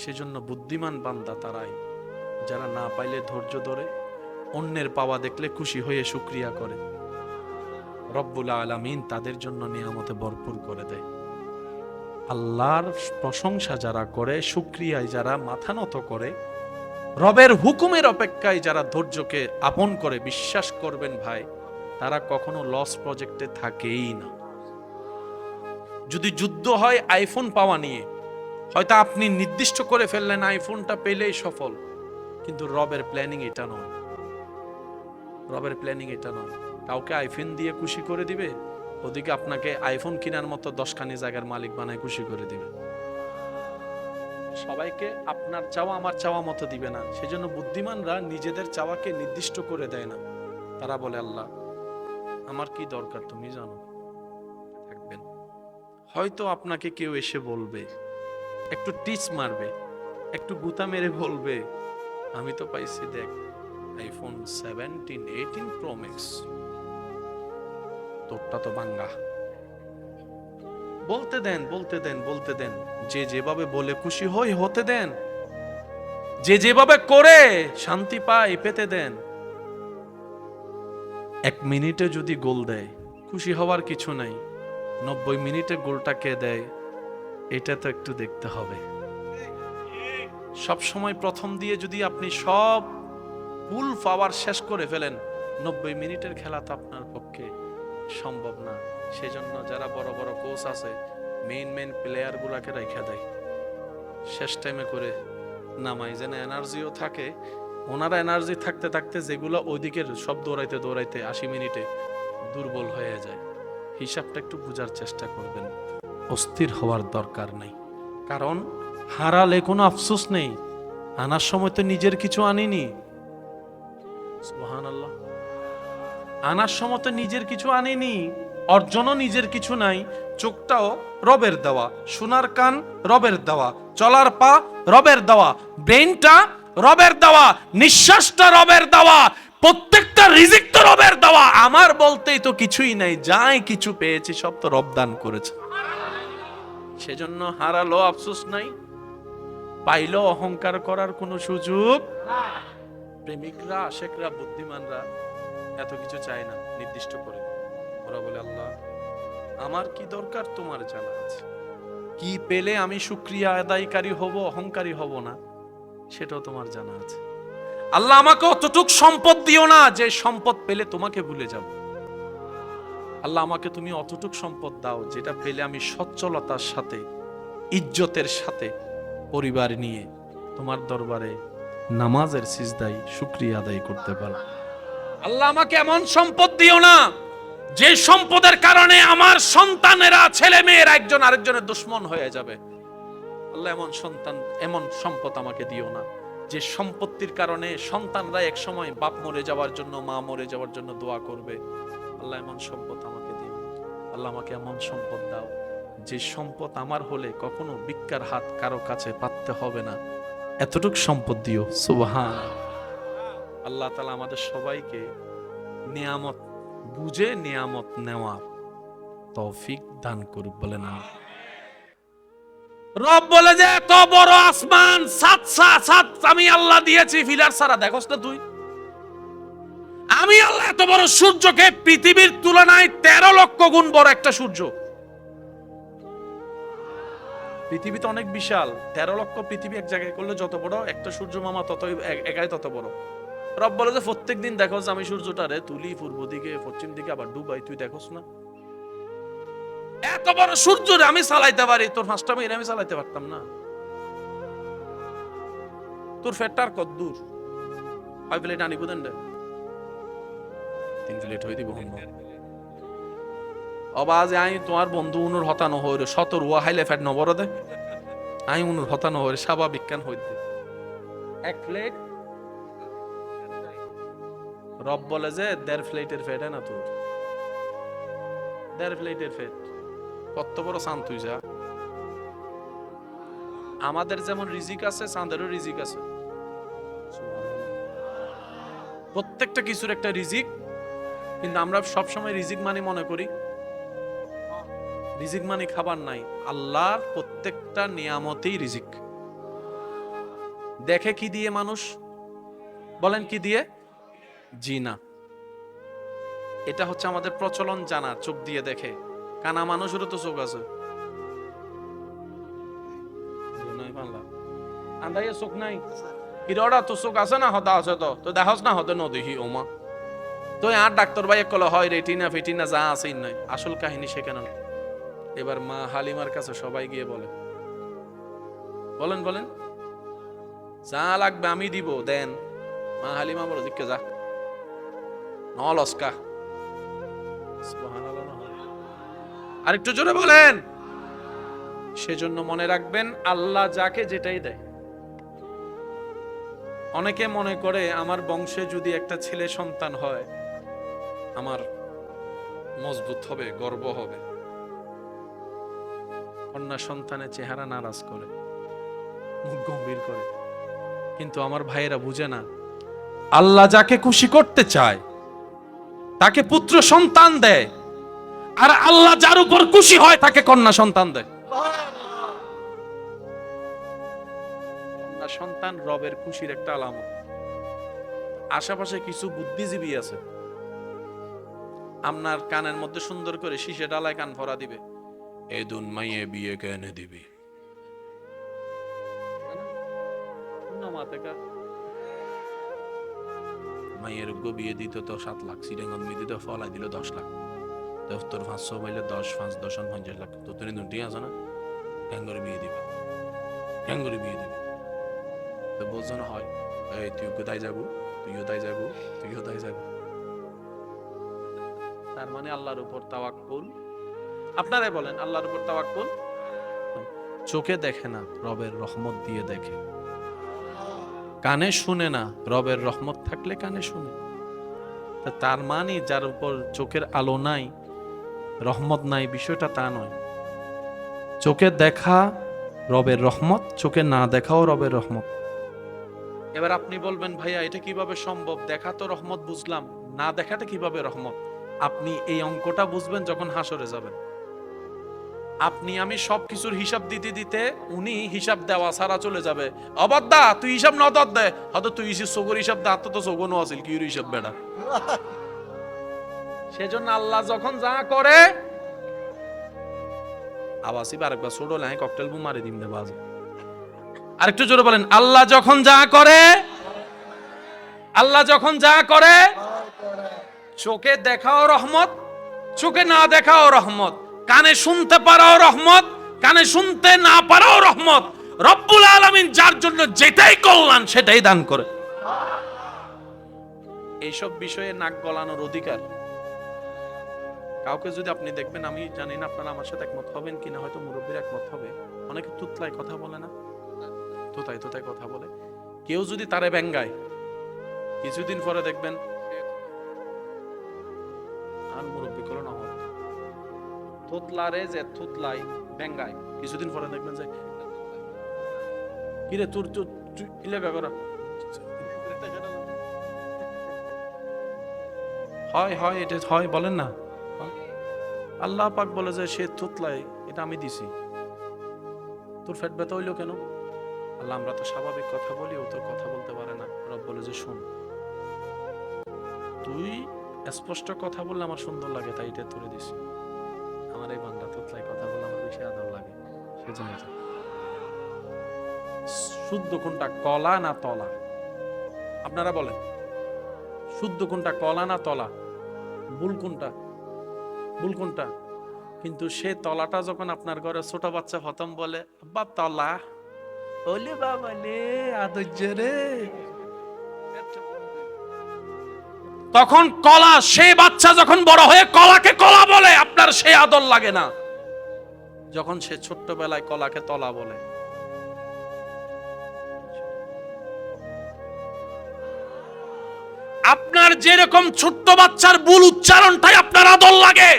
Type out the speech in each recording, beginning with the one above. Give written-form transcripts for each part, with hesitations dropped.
সেজন্য বুদ্ধিমান বান্দা তারাই যারা না পাইলে ধৈর্য ধরে, অন্যের পাওয়া দেখলে খুশি হয়ে শুকরিয়া করে। রব্বুল আলামিন তাদের জন্য নিয়ামতে ভরপুর করে দেয়। আল্লাহর প্রশংসা যারা করে, শুকরিয়ায় যারা মাথা নত করে, রবের হুকুমের অপেক্ষায় যারা ধৈর্যকে আপন করে, বিশ্বাস করবেন ভাই, তারা কখনো লস প্রজেক্টে থাকেই না। যদি যুদ্ধ হয় আইফোন পাওয়া নিয়ে, হয়তো আপনি নির্দিষ্ট করে ফেললেন আইফোনটা পেলেই সফল, কিন্তু রবের প্ল্যানিং এটা নয়। রবের প্ল্যানিং এটা নয় কাউকে আইফোন দিয়ে খুশি করে দিবে, ওদিকে আপনাকে আইফোন কেনার মতো 10খানি জায়গার মালিক বানায় খুশি করে দিবে। সবাইকে আপনার চাওয়া আমার চাওয়া মতো দিবে না। সেজন্য বুদ্ধিমানরা নিজেদের চাওয়াকে নির্দিষ্ট করে দেয় না। তারা বলে, আল্লাহ আমার কি দরকার তুমি জানো, থাকবেন। হয়তো আপনাকে কেউ এসে বলবে, একটু টিচ মারবে, একটু গুতা মেরে বলবে, আমি তো পাইছি দেখ আইফোন 17, 18 প্রো ম্যাক্স, তোরটা তো বাঙ্গা। বলতে দেন, বলতে দেন, বলতে দেন। যে যেভাবে বলে খুশি হই হতে দেন, যে যেভাবে করে শান্তি পায় পেতে দেন। 1 মিনিটে যদি গোল দেয় খুশি হওয়ার কিছু নাই, 90 মিনিটে গোলটা কে দেয় এটা তো একটু দেখতে হবে। সব সময় প্রথম দিয়ে যদি আপনি সব ফুল পাওয়ার শেষ করে ফেলেন, 90 মিনিটের খেলা তো আপনার পক্ষে সম্ভব না। সেজন্য যারা বড় বড় কোচ আছে, মেইন প্লেয়ার গুলাকে রেখে দেয়, শেষ টাইমে করে নামাই, যেন এনার্জিও থাকে। ওনারা এনার্জি থাকতে থাকতে যেগুলো ওইদিকের সব দৌড়াইতে দৌড়াইতে 80 মিনিটে দুর্বল হয়ে যায়। হিসাবটা একটু বোঝার চেষ্টা করবেন। অস্থির হওয়ার দরকার নেই, কারণ হারালে কোনো আফসোস নেই। আনার সময় তো নিজের কিছু আনিনি। সুবহানাল্লাহ। আনার সময় তো নিজের কিছু আনিনি, অর্জনও নিজের কিছু নাই। চোখটাও রবের দেওয়া, শোনার কান রবের দেওয়া, চলার পা রবের দেওয়া, ব্রেনটা রবের দেওয়া, নিঃশ্বাসটা রবের দেওয়া, প্রত্যেকটা রিজিক তো রবের দেওয়া। আমার বলতেই তো কিছুই নাই, যাই কিছু পেয়েছি সব তো রব দান করেছে। সেজন্য হারালো আফসোস নাই, পাইলো অহংকার করার কোনো সুযোগ। প্রেমিকরা, আশেকরা, বুদ্ধিমানরা এত কিছু চায় না নির্দিষ্ট করে। ওরা বলে, আল্লাহ আমার কি দরকার তোমার জানা আছে, কি পেলে আমি শুকরিয়া আদায়কারী হব, অহংকারী হব না, সেটাও তোমার জানা আছে। আল্লাহ আমাকে অতটুক সম্পদ দিও না যে সম্পদ পেলে তোমাকে ভুলে যাব। আল্লাহ আমাকে তুমি অতটুক সম্পদ দাও যেটা পেলে আমি সচ্ছলতার সাথে, ইজ্জতের সাথে পরিবার নিয়ে তোমার দরবারে নামাজের সিজদায় শুকরিয়া আদায় করতে পারো। আল্লাহ আমাকে এমন সম্পদ দিও না যে সম্পদের কারণে আমার সন্তানেরা, ছেলে মেয়েরা একজন আরেকজনের দুশমন হয়ে যাবে। আল্লাহ এমন সন্তান, এমন সম্পদ আমাকে দিও না যে সম্পত্তির কারণে সন্তানরা এক সময় বাপ মরে যাওয়ার জন্য, মা মরে যাওয়ার জন্য দোয়া করবে। আল্লাহ এমন সম্পদ আমাকে দিও। আল্লাহ আমাকে এমন সম্পদ দাও যে সম্পদ আমার হলে কখনো ভিক্ষার হাত কারো কাছে পাততে হবে না, এতটুক সম্পদ দিও। সুবহান। আল্লাহ তাআলা আমাদের সবাইকে নিয়ামত বুঝে নিয়ামত নেওয়ার তৌফিক দান করুক, বলেন না। রব বলে যে এত বড় আসমান, সাত আমি আল্লাহ দিয়েছি, ফিলার ছাড়া দেখোস না তুই? আমি আল্লাহ এত বড় সূর্যকে পৃথিবীর তুলনায় 13 লক্ষ গুণ বড় একটা সূর্য। পৃথিবী তো অনেক বিশাল, 13 লক্ষ পৃথিবী এক জায়গায় করলে যত বড় একটা সূর্য মামা ততই একাই তত বড়। রব বলে যে প্রত্যেক দিন দেখোস আমি সূর্যটারে তুলি পূর্ব দিকে, পশ্চিম দিকে, আবার ডুবাই, তুই দেখোস না? এত বড় সূর্যরে আমি চালাইতে পারি, তোর 5টা মেয়ে আমি চালাইতে পারতাম না? তোর ফেটটার কত দূর? 5 প্লেট আনি বুঝেন, 3 প্লেট হয়ে দিব। অবাজে আই তোমার বন্ধু উনুর হতানো হইরে 17 ওয়া হাইলে ফেট নবর দে, আই উনুর হতানো হইরে স্বাভাবিক কেন হইতে 1 প্লেট। রব বলে যে 1.5 প্লেটের ফেট না তোর, 1.5 প্লেটের ফেট। কত বড় চাঁদ তুই যা। আমাদের যেমন রিজিক আছে, চাঁদেরও রিজিক আছে। প্রত্যেকটা কিছুর একটা রিজিক, কিন্তু আমরা সবসময় রিজিক মানে মনে করি রিজিক মানে খাবার নাই। আল্লাহর প্রত্যেকটা নিয়ামতেই রিজিক। দেখে কি দিয়ে মানুষ? বলেন কি দিয়ে? জি না। এটা হচ্ছে আমাদের প্রচলন জানা, চোখ দিয়ে দেখে। কানা মানুষেরও তো চোখ আছে। আন্দাইয়ে চোখ নাই, হিরোটা তো চোখ আছে না, হদা আছে তো দেখাস না, হতে নদী ওমা তো আর ডাক্তার ভাই কল হয় রেটিনা ফিটিনা যা আছে নাই, আসল কাহিনী সেখানে না। এবার মা হালিমার কাছে সবাই গিয়ে বলে, বলেন বলেন যা লাগবে আমি দিব, দেন। মা হালিমা বলে দিকে যা নলস্কা। আরেকটু জোরে বলেন। সেজন্য মনে রাখবেন, আল্লাহ যাকে যেটাই দেয়। অনেকে মনে করে আমার বংশে যদি একটা ছেলে সন্তান হয় আমার মজবুত হবে, গর্ব হবে। কন্যা সন্তানের চেহারা নারাজ করে, মুখ গম্ভীর করে। কিন্তু আমার ভাইয়েরা বুঝে না, আল্লাহ যাকে খুশি করতে চায় তাকে পুত্র সন্তান দেয়, আর আল্লাহ যার উপর খুশি হয় তাকে কন্যা সন্তান দেয়। কন্যা সন্তান রবের খুশির একটা আলামত। আশেপাশে কিছু বুদ্ধিজীবী আছে, আপনার কানের মধ্যে সুন্দর করে শীষে ডালায় কান ভরা দিবে, এ দুন মাইয়ে বিয়ে কেনে দিবি। মাইয়ের বিয়ে দিত তো 7 লাখ, সিডাঙ্গন মেয়ে দিত ফলাই দিল 10 লাখ, তোর 500 পাইলে 10 5 10 50 লাখ, তো তুমি দুটি আছে না, ক্যাঙ্গরে বিয়ে দিবে, ক্যাঙ্গরে বিয়ে দিবে। তো বোঝানো হয়, এই তুই কোথায় যাবো, তুইও তাই যাবো, তুইও তাই যাবো। তার মানে আল্লাহর উপর তাওয়াক্কুল। আপনারাই বলেন আল্লাহর উপর তাওয়াক্কুল। চোখে দেখে না, রবের রহমত দিয়ে দেখে। কানে শুনে না, রবের রহমত থাকলে কানে শুনে। তার মানে যার উপর চোখের আলো নাই, রহমত নাই, বিষয়টা তা নয়। চোখে দেখা রবের রহমত, চোখে না দেখাও রবের রহমত। এবার আপনি বলবেন, ভাইয়া এটা কিভাবে সম্ভব? দেখা তো রহমত বুঝলাম, না দেখাটা কিভাবে রহমত? আপনি এই অঙ্কটা বুঝবেন যখন হাসরে যাবেন। আপনি আমি সবকিছুর হিসাব দিতে দিতে উনি হিসাব দেওয়া সারা চলে যাবে। অবাদ্দা তুই হিসাব না দে, হয়তো তুই চোখের হিসাব দা, তো চোখনও আছিল কি হিসাব বেড়া। সেজন্য আল্লাহ যখন যা করে, আবাসি আরেকবার ছোট লাই ককটেল বু মারি দিন দেবা। আরেকটু জোরে বলেন, আল্লাহ যখন যা করে, আল্লাহ যখন যা করে, চোখে দেখাও রহমত, চোখে না দেখাও রহমত, কানে শুনতে পারাও রহমত, কানে শুনতে না পারাও রহমত। রব্বুল আলামিন যার জন্য যেটাই কল্যাণ সেটাই দান করে। এইসব বিষয়ে নাক গলানোর অধিকার কাউকে যদি আপনি দেখবেন, আমি জানি না আপনারা আমার সাথে একমত হবেন কিনা, হয়তো মুরব্বীর একমত হবে, অনেকে তুতলায় কথা বলে না, তোতায় তোতায় কথা বলে। কেউ যদি তারে ব্যঙ্গায়, কিছুদিন পরে দেখবেন আর মুরব্বী করো না হয় তোতলারে যে তুতলাই ব্যঙ্গায়, কিছুদিন পরে দেখবেন যে কিরে তোর ইলাকা করা হয় হয়, এটা হয়, বলেন না। আল্লাহ পাক বলে যে সে তুতলাই, এটা আমি দিছি, তোর ফেট ব্যথা হইলো কেন? আল্লাহ, আমরা তো স্বাভাবিক কথা বলি, ও তো কথা বলতে পারে না। রব বলে যে শোন, তুই স্পষ্ট কথা বললে আমার সুন্দর লাগে, তাই এটা তুলে দিছি। আমার এই বান্দা তুতলাই কথা বললে আমার বেশি আদর লাগে, সেজন্য। শুদ্ধ কোনটা, কলা না তলা? আপনারা বলেন, শুদ্ধ কোনটা, কলা না তলা? ভুল কোনটা, ভুল কোনটা? কিন্তু সে তলাটা যখন আপনার ঘরে ছোট বাচ্চা প্রথম বলে আব্বা তলা, ওলে বাবা লে আদর্য রে, তখন কলা, সে বাচ্চা যখন বড় হয়ে কলাকে কলা বলে, আপনার সে আদর লাগে না যখন সে ছোট্টবেলায় কলাকে তলা বলে। আপনার যেরকম ছোট্ট বাচ্চার ভুল উচ্চারণটাই আপনার আদর লাগে,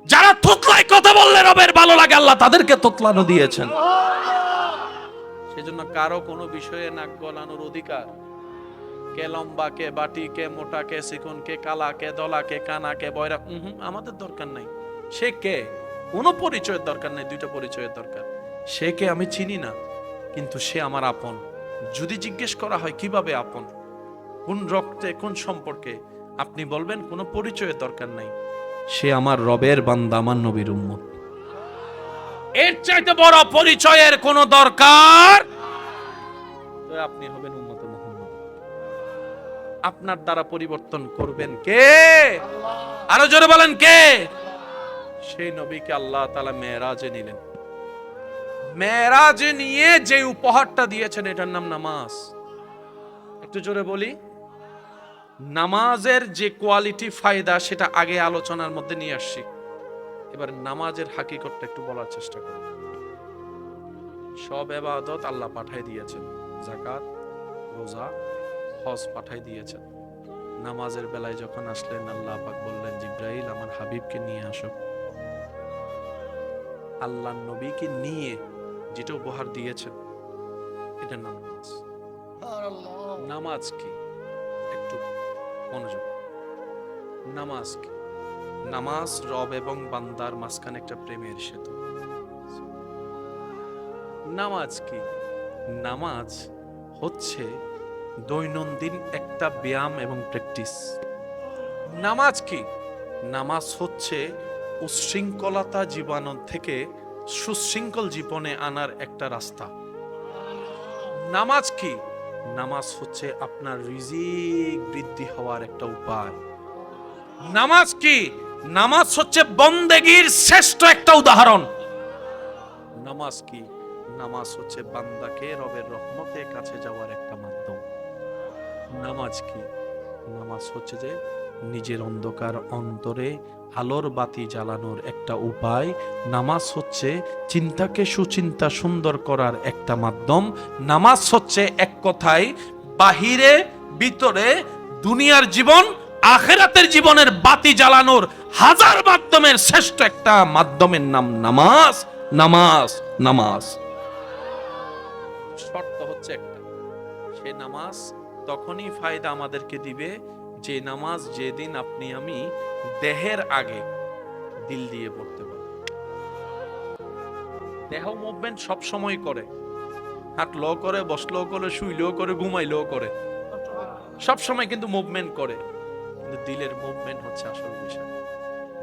যারা থুতলায় কথা বললে রবের ভালো লাগে, আল্লাহ তাদেরকে তোতলানো দিয়েছেন। সেজন্য কারো কোনো বিষয়ে নাক গলানোর অধিকার, কে লম্বা, কে বাটি, কে মোটা, কে চিকন, কে কালা, কে দলা, কে কানা, কে বয়রা, আমাদের দরকার নাই। সে কে, কোনো পরিচয়ের দরকার নাই, দুইটা পরিচয়ের দরকার। সে কে আমি চিনি না, কিন্তু সে আমার আপন। যদি জিজ্ঞেস করা হয় কিভাবে আপন, কোন রক্তে, কোন সম্পর্কে, আপনি বলবেন কোনো পরিচয়ের দরকার নাই, সে আমার রবের বান্দা, আমার নবীর উম্মত। এর চাইতে বড় পরিচয়ের কোনো দরকার, তো আপনি হবেন উম্মতে মুহাম্মদ। আপনার দ্বারা পরিবর্তন করবেন কে? আরো জোরে বলেন কে? সেই নবীকে আল্লাহ তাআলা মেরাজে নিলেন। মেরাজে নিয়ে যে উপহারটা দিয়েছেন এটার নাম নামাজ। একটু জোরে বলি, নামাজের যে কোয়ালিটি ফায়দা সেটা আগে আলোচনার মধ্যে নিয়ে আসছি, এবার নামাজের হাকিকতটা একটু বলার চেষ্টা করব। সব ইবাদত আল্লাহ পাঠাই দিয়েছেন, যাকাত, রোজা, হজ পাঠাই দিয়েছেন। নামাজের বেলায় যখন আসলেন, আল্লাহ পাক বললেন, জিব্রাইল আমার হাবিবকে নিয়ে আসো। আল্লাহর নবীকে নিয়ে যেটা উপহার দিয়েছেন এটার নাম নামাজ। নামাজ কি? একটু মনোযোগ। নামাজ কি? নামাজ রব এবং বান্দার মাঝখানে একটা প্রেমের সেতু। নামাজ কি? নামাজ হচ্ছে দৈনন্দিন একটা ব্যায়াম এবং প্র্যাকটিস। নামাজ কি? নামাজ হচ্ছে উশৃঙ্খলতা জীবন থেকে সুশৃঙ্খল জীবনে আনার একটা রাস্তা। নামাজ কি? নামাজ হচ্ছে আপনার রিজিক বৃদ্ধি হওয়ার একটা উপায়। নামাজ কি? নামাজ হচ্ছে বন্দেগীর শ্রেষ্ঠ একটা উদাহরণ। নামাজ কি? নামাজ হচ্ছে বান্দাকে রবের রহমতের কাছে যাওয়ার একটা মাধ্যম। নামাজ কি? নামাজ হচ্ছে যে নিজের অন্ধকার অন্তরে আলোর বাতি জ্বালানোর একটা উপায়। নামাজ হচ্ছে চিন্তাকে সুচিন্তা সুন্দর করার একটা মাধ্যম। নামাজ হচ্ছে এক কথায় বাহিরে ভিতরে দুনিয়ার জীবন আখিরাতের জীবনের বাতি জ্বালানোর হাজার মাধ্যমের শ্রেষ্ঠ একটা মাধ্যমের নাম নামাজ। নামাজ নামাজ শর্ত হচ্ছে একটা, সে নামাজ তখনই ফায়দা আমাদেরকে দিবে যে নামাজ যেদিন আপনি আমি দেহের আগে দিল দিয়ে পড়তে পারবো। দেহ মুভমেন্ট সব সময় করে, হাঁটলেও করে, বসলেও করে, শুইলেও করে, ঘুমাইলেও করে, সব সময় কিন্তু মুভমেন্ট করে, কিন্তু দিলের মুভমেন্ট হচ্ছে আসল বিষয়।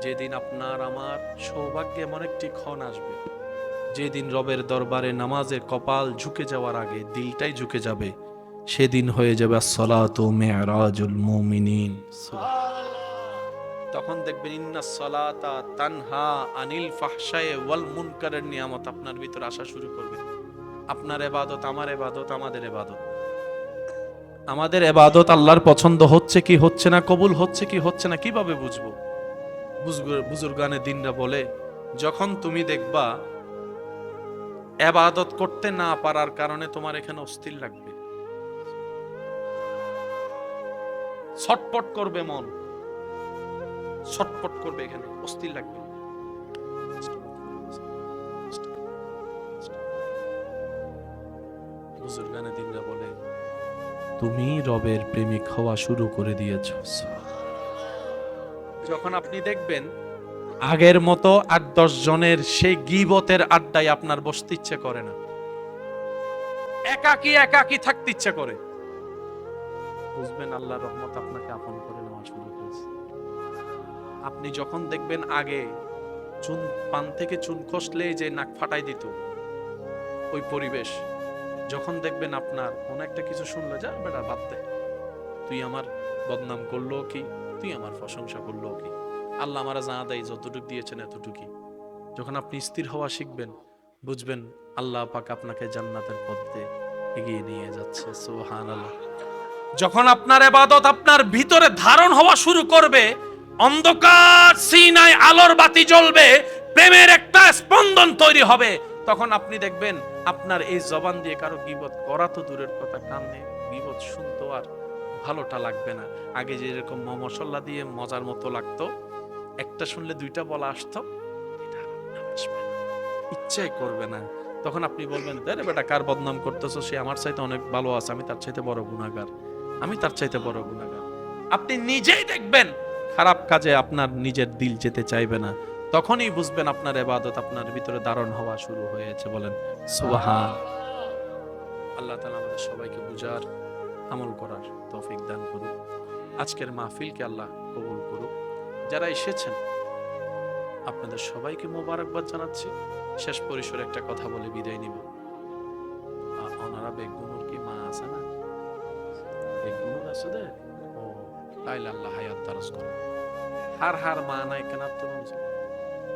যেদিন আপনার আমার সৌভাগ্যে এমন একটি ক্ষণ আসবে, যেদিন রবের দরবারে নামাজে কপাল ঝুঁকে যাওয়ার আগে দিলটাই ঝুঁকে যাবে, সেদিন হয়ে যাবে আসসালাতু মিরাজুল মুমিনিন। তখন দেখবেন ইন্নাস সালাতা তানহা আনিল ফাহশায়ে ওয়াল মুনকারের নিয়ামত আপনার ভিতর আসা শুরু করবে। আপনার ইবাদত, আমার ইবাদত, আমাদের ইবাদত, আমাদের ইবাদত আল্লাহর পছন্দ হচ্ছে কি হচ্ছে না, কবুল হচ্ছে কি হচ্ছে না, কিভাবে বুঝবো? বুজুর্গানে দিনরা বলে, যখন তুমি দেখবা ইবাদত করতে না পারার কারণে তোমার এখানে অস্থির লাগবে, ছটপট করবে মন, ছটপট করবে, এখানে অস্থির লাগবে, বুজুর্গানে দিনরা বলে তুমি রবের প্রেমিক হওয়া শুরু করে দিয়েছ। যখন আপনি দেখবেন আগের মতো ৮-১০ জনের সেই গীবতের আড্ডায় আপনার বসতে ইচ্ছে করে না, একাকী একাকী থাকতে ইচ্ছে করে, বুঝবেন আল্লাহর রহমত আপনাকে আপন করে নেওয়া শুরু করেছে। আপনি যখন দেখবেন আগে চুন পান থেকে চুন খসলে যে নাক ফাটাই দিত ওই পরিবেশ, যখন দেখবেন আপনার কোন একটা কিছু শুনলে, যা বেটা বাদ দে, তুই আমার বদনাম করলো কি, তুই আমার প্রশংসা করলো কি, আল্লাহ আমারা যা দেয় যতটুকু দিয়েছেন এতটুকুই, যখন আপনি স্থির হওয়া শিখবেন, বুঝবেন আল্লাহ পাক আপনাকে জান্নাতের পথে এগিয়ে নিয়ে যাচ্ছে। সুবহানাল্লাহ। যখন আপনার ইবাদত আপনার ভিতরে ধারণ হওয়া শুরু করবে, অন্ধকার সিনায় আলোর বাতি জ্বলবে, প্রেমের একটা স্পন্দন তৈরি হবে, তখন আপনি দেখবেন আপনার এই জবান দিয়ে কারো গীবত করা তো দূরের কথা, কানে গীবত শুনতো আর ভালোটা লাগবে না। আগে যেরকম মশলা দিয়ে মজার মতো লাগতো, একটা শুনলে দুইটা বলা আসতো, এটা আসবে না, ইচ্ছাই করবে না। তখন আপনি বলবেন, আরে বেটা কার বদনাম করতেছো, সে আমার চাইতে অনেক ভালো আছে, আমি তার চাইতে বড় গুনাহগার, আমি তার চাইতে বড় গুনাহগার। আপনি নিজেই দেখবেন খারাপ কাজে আপনার নিজের দিল যেতে চাইবে না, তখনই বুঝবেন আপনার ইবাদত আপনার ভিতরে ধারণ হওয়া শুরু হয়েছে। বলেন সুবহান। আল্লাহ তাআলা আমাদের সবাইকে বুঝার, আমল করার তৌফিক দান করুন। আজকের মাহফিলকে আল্লাহ কবুল করুন। যারা এসেছেন আপনাদের সবাইকে মোবারকবাদ জানাচ্ছি। শেষ পরিসরে একটা কথা বলে বিদায় নিব। ওনারা বেগুনুর কি মা আছে না? বেগুনুর আছে দে ও তাইলে আল্লাহ হায়াত দারাজ করে। হার মা নাই কেন তো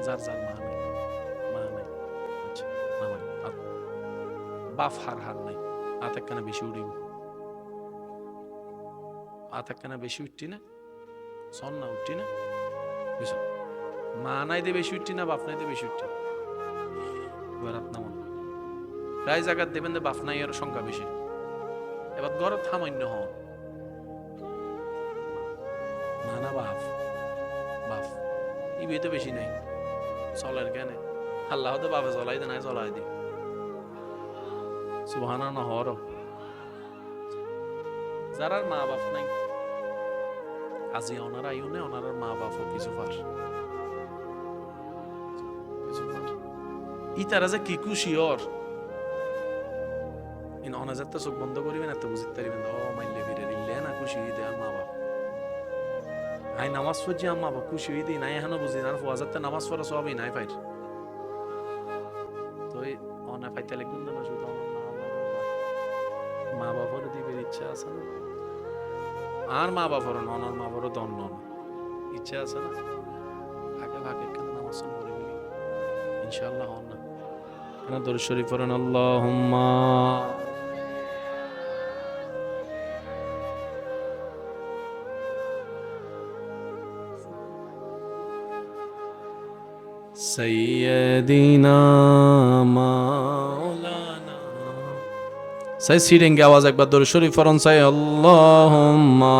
যার যার মা নাই, আচ্ছা না নাই বাপ হার নাই আতেক কেন বেশি উড়িব, আতেক কেন বেশি উঠতি না, সন না উঠতি না, বুঝছো? মা নাই দিয়ে বেশি উঠতি না, বাপ নাই দিয়ে বেশি উঠতি। এবার আপনার প্রায় জায়গা দেবেন যে বাপ নাই এর সংখ্যা বেশি। এবার গড় থামান্য হন মা না বাপ, বাপ ই বিয়ে তো বেশি নাই চলের কেন আল্লাহ তো বাপে চলাই দে নাই চলাই দি সুবহানা না হর। যারা মা বাপ নাই আজি ওনারা ইউনে ওনার মা বাপও কিছু পার ই তারা যে কি খুশি ওর ইন অনাজাত তো চোখ বন্ধ করিবেন এত বুঝতে পারিবেন ও মাইলে ফিরে দিলে না খুশি দে মা বাপ আই নামাজ পড়ছি আম্মা বাবা খুশি হই দিই নাই এখনো বুঝি না ফোয়াজাতে নামাজ পড়া সবই নাই ফাইট তো অনা ফাইতে লিখুন না শুধু আমার মা বাবার দিবের ইচ্ছা আছে না আর মা বাবার ননর মা বাবার দন্ন ইচ্ছা আছে না ভাগে ভাগে কেন নামাজ পড়ে বলি ইনশাআল্লাহ হন না কেন দরুদ শরীফ পড়েন আল্লাহুম্মা सैयदीना मौलाना सही सीढ़ेंगे आवाज एक बार दरूद शरीफ फरन से अल्लाहुम्मा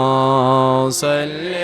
सल्ली